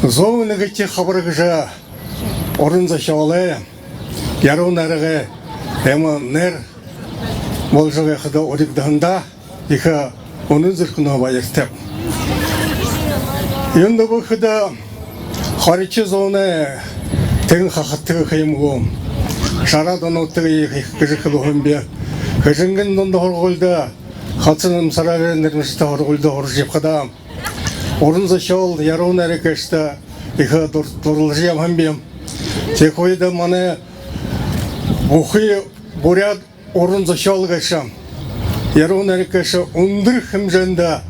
Зоуныгыте хабарыгыжа орынза шавалая, ярунарыгы эма нер болжыгы хыда орикданда иха onun zırkına bayırtып. Енді бұл хыда харичи зоны тегін хақыттығы қаймығым. Шарадан оттығы кіжі қылығым бе. Кіжінген донды хорғылды, қатсыным сарағырындырмышты хорғылды хоржеп қадам. Орынза шауыл ярауын әрекешті иха дұрылжиям хам бем. Тек ойды маны бұқи бурят орынза шауыл кәшам. Ярауын әрекеші ұндыр хімженді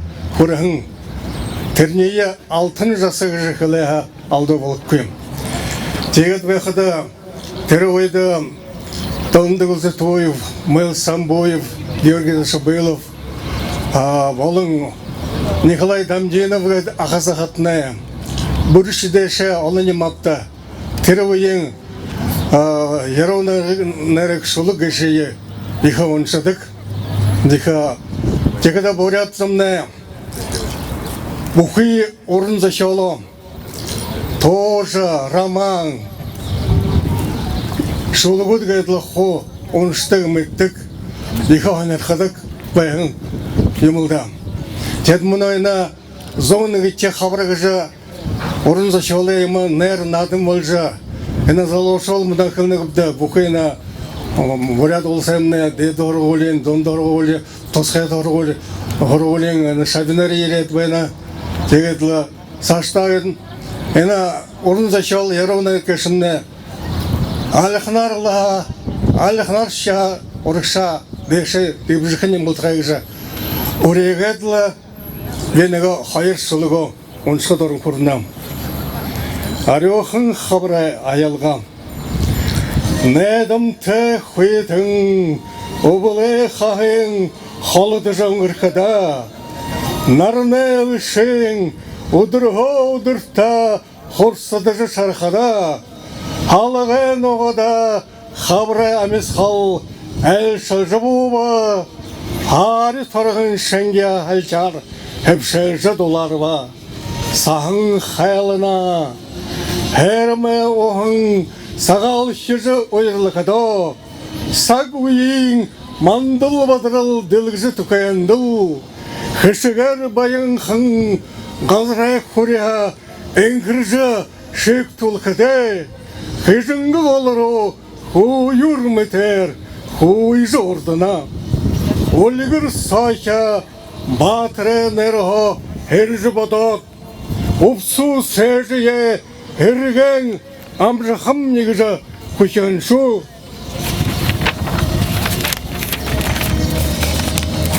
көрігін. Тернее алтын жасығы жықылыға алды болып көйім. Тегет бәқіді тірі ойды Талынды Гүлзатоев, Мэл Самбоев, Георгий Шабылов, болың Николай Дамденов ақаса қатыная. Бүріші дәші олыне мапта. Тірі ойын ярауын әрек шулы кешейі иха оншадық. Тегеді борятсымна Бухи орынза шаулы, тоже роман, шулы көдгедлі қо, оныштығы мүттік, дихаған әрқадық бәйін емілдам. Тед мұнайына зоны кетте қабырғыжа, орынза шаулы емі нәр надым болжа, әні залошол мұдан қылны күпті, бұқайына бұряд олсамына деді оры олен, донды оры олен, тосқайд оры олен, шабинар ерет бәйіна, Тегетлі саштағын, әні орынза шауыл ярауына кешімне алықнар ша, орықша, деші, дебіжіқінен бұлтығайғыжа. Орегетлі венеге хайыр сұлығы оншқа дұрын көрінам. Арёхын қабырай аялғам. Нәдім тә құйтың, обылы қағын, қолыды жаңғырқыда. Нарны өлшең, ұдырға хорсыдыжы шарқада, халығын оғада, қабырай әмес қал, әл шылжы бұба, хари тұрғын шәңге әлчар, әпшәлжі долар ба, сағын қайлына, әрімі оғын, сағал шыжы ойырлықыда, сақ үйін, мандыл бадырыл, ділгізі түкайындыл, Хышығар байын қың ғазырай қория әңгіржі шек тұлқыды. Хышыңғы олыру хуйыр мүтер хуйжы ордына. Олығыр сайша батыры нәріға әржі бадақ. Ұпсу сәжіе әрген амжықым негізі күшеншу.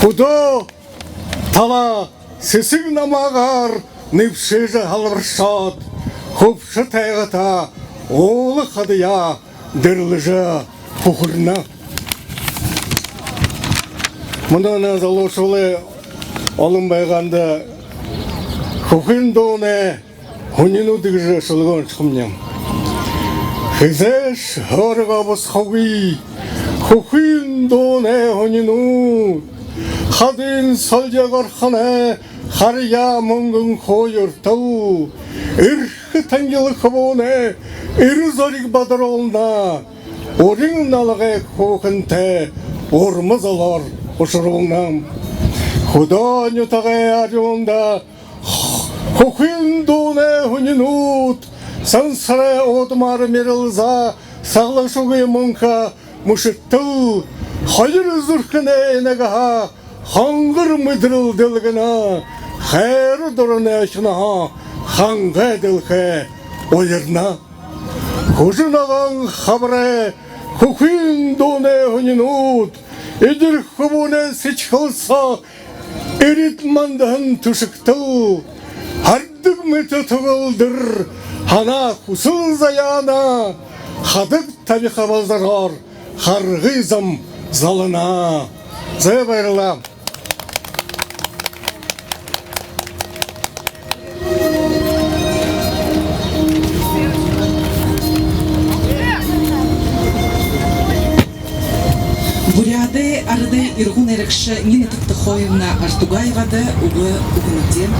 Құда Тала сесің намағар nøпшежі алыршат, көпші тайғыта, олы қадыя, дірліжі пұқырна. Мұнданы залошылы олым байғанды көкін доны хүнену дігіжі шылығын шықымнем. Хызеш ғарыға бұс қауи, көкін доны хүнену. Хадын салжағар қана қария мұңғын қойыртау. Үркі тәңгілі қыбуыны үрі зарик бадыр олына. Орың налығы көкінті ормыз олар ұшыруынан. Құда нүтағай арионда көкін доны хүнінут. Сансыры одымары мерілза сағлашуғы мұңқа мұшыттыл. Хайыр зүркіне енеға Хаңғыр мүдіріл ділгіна, қәрі дұрын әшіна, хаңға ділгі ойырна. Құжын ағаң қабыры, көкін доны хүнін ұд, едір құбуны січ қылса, әрет мандығын түшіктіл. Хардық мүті тұғылдыр, хана құсыл заяна, қадық таби қабаздарар, қарғызым залына. Зая байрылам. Буряды арыды иргун эрекші Нина Тыктыхоевна Артугаевады уғы үгінуден